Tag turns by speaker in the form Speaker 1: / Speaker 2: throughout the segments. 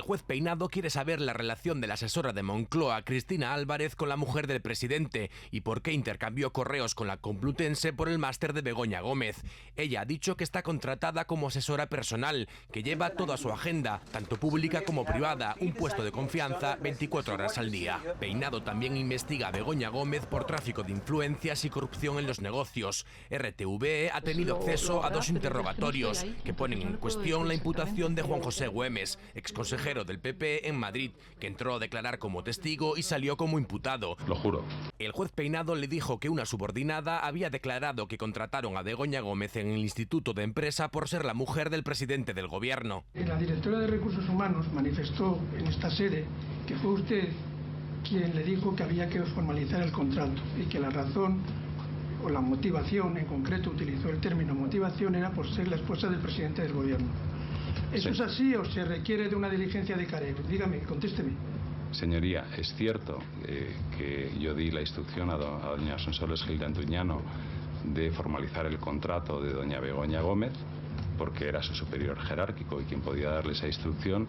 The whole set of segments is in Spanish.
Speaker 1: juez Peinado quiere saber la relación de la asesora de Moncloa, Cristina Álvarez, con la mujer del presidente y por qué intercambió correos con la Complutense por el máster de Begoña Gómez. Ella ha dicho que está contratada como asesora personal, que lleva toda su agenda, tanto pública como privada, un puesto de confianza 24 horas al día. Peinado también investiga a Begoña Gómez por tráfico de influencias y corrupción en los negocios. RTVE ha tenido acceso a 2 interrogatorios que ponen en cuestión la imputación de Juan José Güemes, exconsejero del PP en Madrid, que entró a declarar como testigo y salió como imputado.
Speaker 2: Lo juro.
Speaker 1: El juez Peinado le dijo que una subordinada había declarado que contrataron a Begoña Gómez en el Instituto de Empresa por ser la mujer del presidente del gobierno.
Speaker 3: La directora de Recursos Humanos manifestó en esta sede que fue usted quien le dijo que había que formalizar el contrato y que la razón o la motivación, en concreto utilizó el término motivación, era por ser la esposa del presidente del gobierno. ¿Eso es así o se requiere de una diligencia de careo? Dígame, contésteme.
Speaker 2: Señoría, es cierto que yo di la instrucción a doña Sonsoles Gil de Antuñano de formalizar el contrato de doña Begoña Gómez, porque era su superior jerárquico y quien podía darle esa instrucción.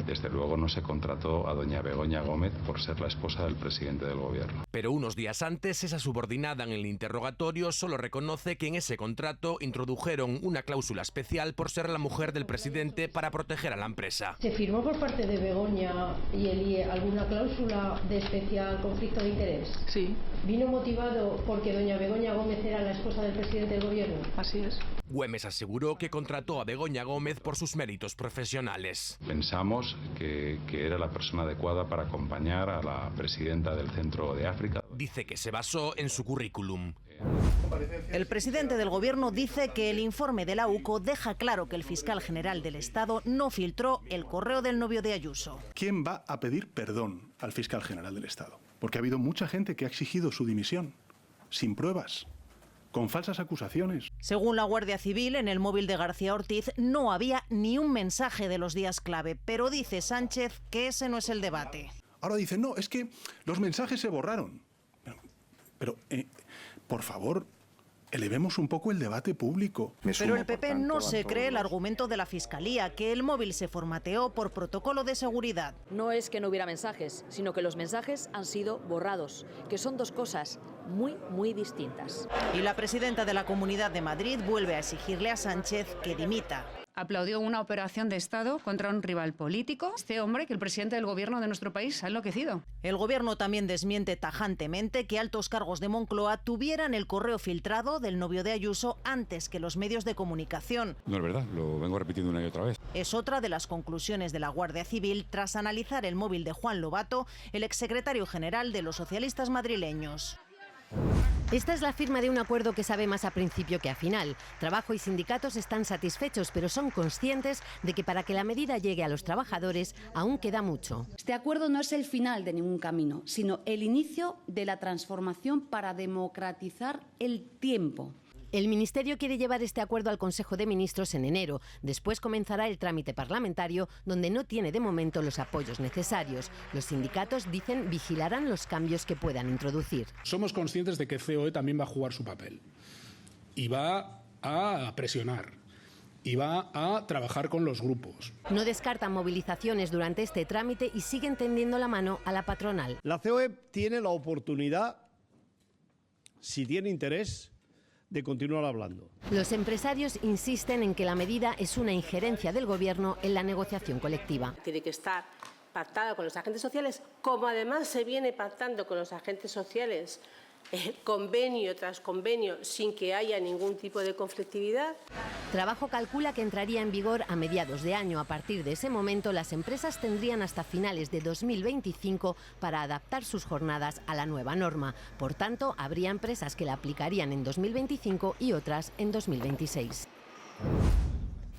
Speaker 2: Desde luego no se contrató a doña Begoña Gómez por ser la esposa del presidente del gobierno.
Speaker 1: Pero unos días antes, esa subordinada en el interrogatorio solo reconoce que en ese contrato introdujeron una cláusula especial por ser la mujer del presidente para proteger a la empresa.
Speaker 4: ¿Se firmó por parte de Begoña y el IE alguna cláusula de especial conflicto de interés?
Speaker 5: Sí.
Speaker 4: ¿Vino motivado porque doña Begoña Gómez era la esposa del presidente del gobierno?
Speaker 5: Así es.
Speaker 1: Güemes aseguró que contrató a Begoña Gómez por sus méritos profesionales.
Speaker 2: Pensamos que era la persona adecuada para acompañar a la presidenta del Centro de África.
Speaker 1: Dice que se basó en su currículum.
Speaker 6: El presidente del gobierno dice que el informe de la UCO deja claro que el fiscal general del Estado no filtró el correo del novio de Ayuso.
Speaker 7: ¿Quién va a pedir perdón al fiscal general del Estado? Porque ha habido mucha gente que ha exigido su dimisión, sin pruebas, con falsas acusaciones.
Speaker 6: Según la Guardia Civil, en el móvil de García Ortiz no había ni un mensaje de los días clave, pero dice Sánchez que ese no es el debate.
Speaker 7: Ahora dicen, no, es que los mensajes se borraron. Pero por favor, elevemos un poco el debate público.
Speaker 6: Pero el PP no se cree el argumento de la Fiscalía, que el móvil se formateó por protocolo de seguridad.
Speaker 8: No es que no hubiera mensajes, sino que los mensajes han sido borrados, que son dos cosas muy distintas.
Speaker 6: Y la presidenta de la Comunidad de Madrid vuelve a exigirle a Sánchez que dimita.
Speaker 9: Aplaudió una operación de Estado contra un rival político. Este hombre, que el presidente del gobierno de nuestro país ha enloquecido.
Speaker 6: El gobierno también desmiente tajantemente que altos cargos de Moncloa tuvieran el correo filtrado del novio de Ayuso antes que los medios de comunicación.
Speaker 10: No es verdad, lo vengo repitiendo una y otra vez.
Speaker 6: Es otra de las conclusiones de la Guardia Civil tras analizar el móvil de Juan Lobato, el exsecretario general de los socialistas madrileños.
Speaker 11: Esta es la firma de un acuerdo que sabe más a principio que a final. Trabajo y sindicatos están satisfechos, pero son conscientes de que para que la medida llegue a los trabajadores aún queda mucho.
Speaker 12: Este acuerdo no es el final de ningún camino, sino el inicio de la transformación para democratizar el tiempo.
Speaker 11: El Ministerio quiere llevar este acuerdo al Consejo de Ministros en enero. Después comenzará el trámite parlamentario, donde no tiene de momento los apoyos necesarios. Los sindicatos dicen vigilarán los cambios que puedan introducir.
Speaker 13: Somos conscientes de que COE también va a jugar su papel y va a presionar y va a trabajar con los grupos.
Speaker 11: No descartan movilizaciones durante este trámite y siguen tendiendo la mano a la patronal.
Speaker 14: La COE tiene la oportunidad, si tiene interés, de continuar hablando.
Speaker 11: Los empresarios insisten en que la medida es una injerencia del Gobierno en la negociación colectiva.
Speaker 15: Tiene que estar pactada con los agentes sociales, como además se viene pactando con los agentes sociales, convenio tras convenio, sin que haya ningún tipo de conflictividad.
Speaker 11: Trabajo calcula que entraría en vigor a mediados de año. A partir de ese momento, las empresas tendrían hasta finales de 2025 para adaptar sus jornadas a la nueva norma. Por tanto, habría empresas que la aplicarían en 2025 y otras en 2026.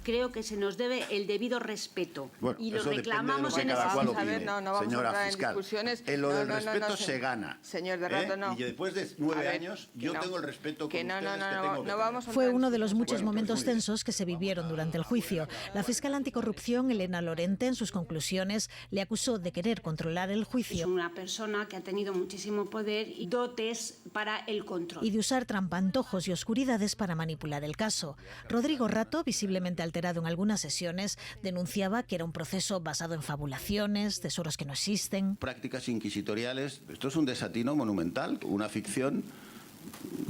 Speaker 16: Creo que se nos debe el debido respeto.
Speaker 17: Bueno,
Speaker 16: y lo reclamamos en ese
Speaker 17: sentido.
Speaker 5: No vamos a entrar en discusiones.
Speaker 17: En lo del respeto se gana.
Speaker 5: Señor de Rato, no.
Speaker 17: Y después de 9 años, yo tengo el respeto que
Speaker 5: no
Speaker 17: tengo.
Speaker 5: Vamos a
Speaker 18: Fue uno de los muchos momentos tensos que se vivieron durante el juicio. La fiscal anticorrupción, Elena Lorente, en sus conclusiones, le acusó de querer controlar el juicio.
Speaker 16: Es una persona que ha tenido muchísimo poder y dotes para el control.
Speaker 18: Y de usar trampantojos y oscuridades para manipular el caso. Rodrigo Rato, visiblemente alterado en algunas sesiones, denunciaba que era un proceso basado en fabulaciones, tesoros que no existen.
Speaker 17: Prácticas inquisitoriales. Esto es un desatino monumental, una ficción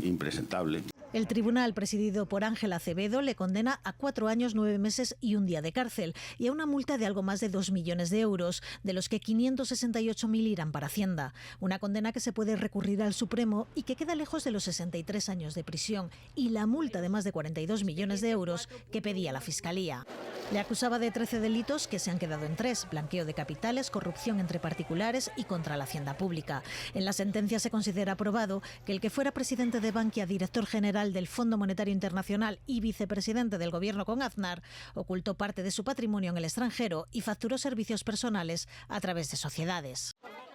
Speaker 17: impresentable.
Speaker 18: El tribunal, presidido por Ángel Acevedo, le condena a 4 años, 9 meses y 1 día de cárcel y a una multa de algo más de 2 millones de euros, de los que 568.000 irán para Hacienda. Una condena que se puede recurrir al Supremo y que queda lejos de los 63 años de prisión y la multa de más de 42 millones de euros que pedía la Fiscalía. Le acusaba de 13 delitos que se han quedado en 3: blanqueo de capitales, corrupción entre particulares y contra la hacienda pública. En la sentencia se considera probado que el que fuera presidente de Bankia, director general del Fondo Monetario Internacional y vicepresidente del gobierno con Aznar, ocultó parte de su patrimonio en el extranjero y facturó servicios personales a través de sociedades.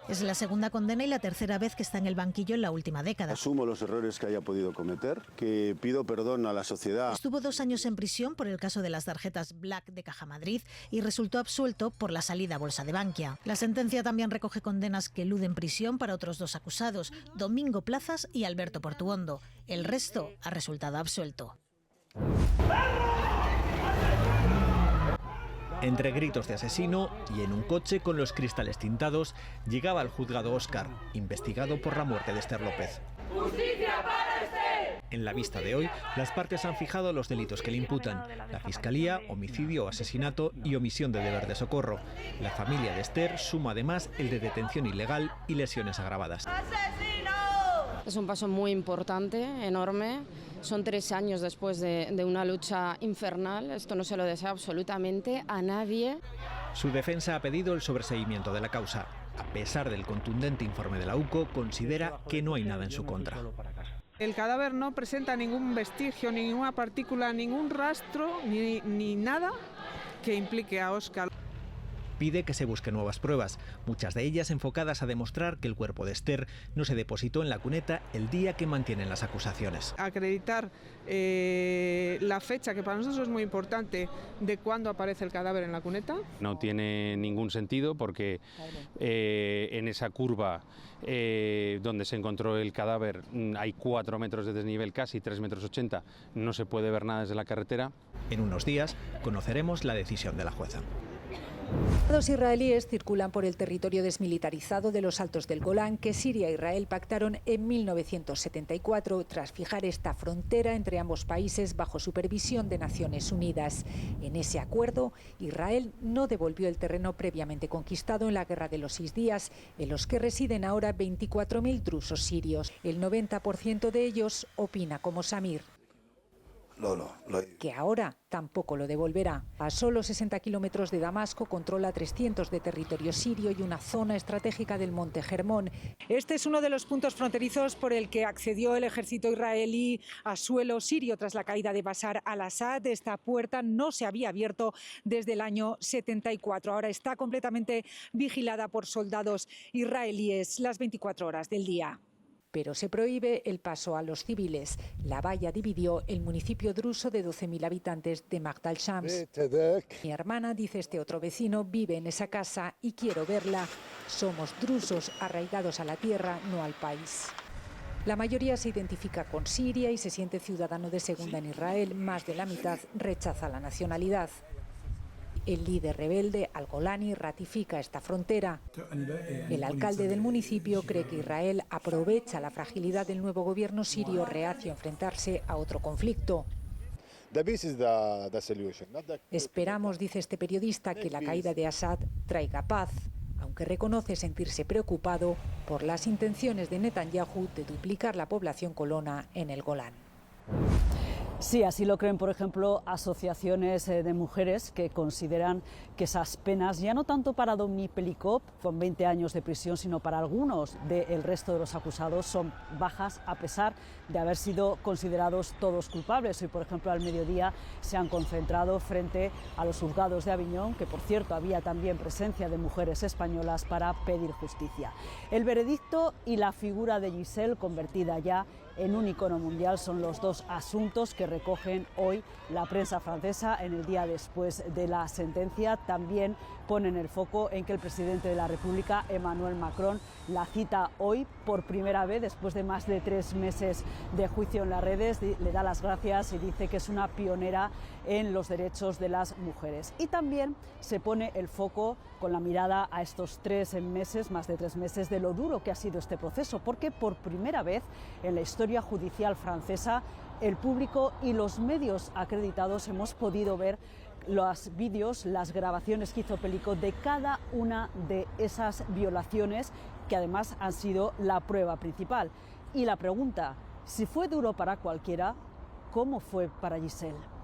Speaker 18: Es la segunda condena y la tercera vez que está en el banquillo en la última década.
Speaker 19: Asumo los errores que haya podido cometer, que pido perdón a la sociedad.
Speaker 18: Estuvo 2 años en prisión por el caso de las tarjetas Black de Caja Madrid y resultó absuelto por la salida a bolsa de Bankia. La sentencia también recoge condenas que eluden prisión para otros 2 acusados, Domingo Plazas y Alberto Portuondo. El resto ha resultado absuelto.
Speaker 20: Entre gritos de asesino y en un coche con los cristales tintados, llegaba al juzgado Óscar, investigado por la muerte de Esther López.
Speaker 21: ¡Justicia para Esther!
Speaker 20: En la vista de hoy, las partes han fijado los delitos que le imputan. La Fiscalía, homicidio, asesinato y omisión de deber de socorro. La familia de Esther suma además el de detención ilegal y lesiones agravadas.
Speaker 22: Es un paso muy importante, enorme. Son 3 años después de una lucha infernal. Esto no se lo desea absolutamente a nadie.
Speaker 20: Su defensa ha pedido el sobreseimiento de la causa. A pesar del contundente informe de la UCO, considera que no hay nada en su contra.
Speaker 23: El cadáver no presenta ningún vestigio, ninguna partícula, ningún rastro, ni nada que implique a Óscar.
Speaker 20: Pide que se busquen nuevas pruebas, muchas de ellas enfocadas a demostrar que el cuerpo de Esther no se depositó en la cuneta el día que mantienen las acusaciones.
Speaker 23: Acreditar la fecha, que para nosotros es muy importante, de cuándo aparece el cadáver en la cuneta.
Speaker 24: No tiene ningún sentido porque en esa curva donde se encontró el cadáver hay 4 metros de desnivel, casi 3,80 metros, no se puede ver nada desde la carretera.
Speaker 20: En unos días conoceremos la decisión de la jueza.
Speaker 25: Los israelíes circulan por el territorio desmilitarizado de los Altos del Golán que Siria e Israel pactaron en 1974 tras fijar esta frontera entre ambos países bajo supervisión de Naciones Unidas. En ese acuerdo, Israel no devolvió el terreno previamente conquistado en la Guerra de los 6 días, en los que residen ahora 24.000 drusos sirios. El 90% de ellos opina como Samir, que ahora tampoco lo devolverá. A solo 60 kilómetros de Damasco controla 300 de territorio sirio y una zona estratégica del Monte Hermón. Este es uno de los puntos fronterizos por el que accedió el ejército israelí a suelo sirio tras la caída de Bashar al-Assad. Esta puerta no se había abierto desde el año 74. Ahora está completamente vigilada por soldados israelíes las 24 horas del día. Pero se prohíbe el paso a los civiles. La valla dividió el municipio druso de 12.000 habitantes de Magdal Shams. Mi hermana, dice este otro vecino, vive en esa casa y quiero verla. Somos drusos arraigados a la tierra, no al país. La mayoría se identifica con Siria y se siente ciudadano de segunda en Israel. Más de la mitad rechaza la nacionalidad. El líder rebelde, Al-Golani, ratifica esta frontera. El alcalde del municipio cree que Israel aprovecha la fragilidad del nuevo gobierno sirio reacio a enfrentarse a otro conflicto. Esperamos, dice este periodista, que la caída de Assad traiga paz, aunque reconoce sentirse preocupado por las intenciones de Netanyahu de duplicar la población colona en el Golán.
Speaker 26: Sí, así lo creen, por ejemplo, asociaciones de mujeres que consideran que esas penas, ya no tanto para Dominique Pelicot, con 20 años de prisión, sino para algunos del resto de los acusados, son bajas a pesar de haber sido considerados todos culpables. Hoy, por ejemplo, al mediodía se han concentrado frente a los juzgados de Aviñón, que por cierto había también presencia de mujeres españolas para pedir justicia. El veredicto y la figura de Giselle, convertida ya en un icono mundial son los dos asuntos que recogen hoy la prensa francesa en el día después de la sentencia. También ponen el foco en que el presidente de la República, Emmanuel Macron, la cita hoy por primera vez después de más de 3 meses de juicio en las redes. Le da las gracias y dice que es una pionera en los derechos de las mujeres. Y también se pone el foco con la mirada a estos 3 meses, más de 3 meses, de lo duro que ha sido este proceso, porque por primera vez en la historia judicial francesa el público y los medios acreditados hemos podido ver los vídeos, las grabaciones que hizo Pelicot de cada una de esas violaciones, que además han sido la prueba principal. Y la pregunta, si fue duro para cualquiera, ¿cómo fue para Giselle?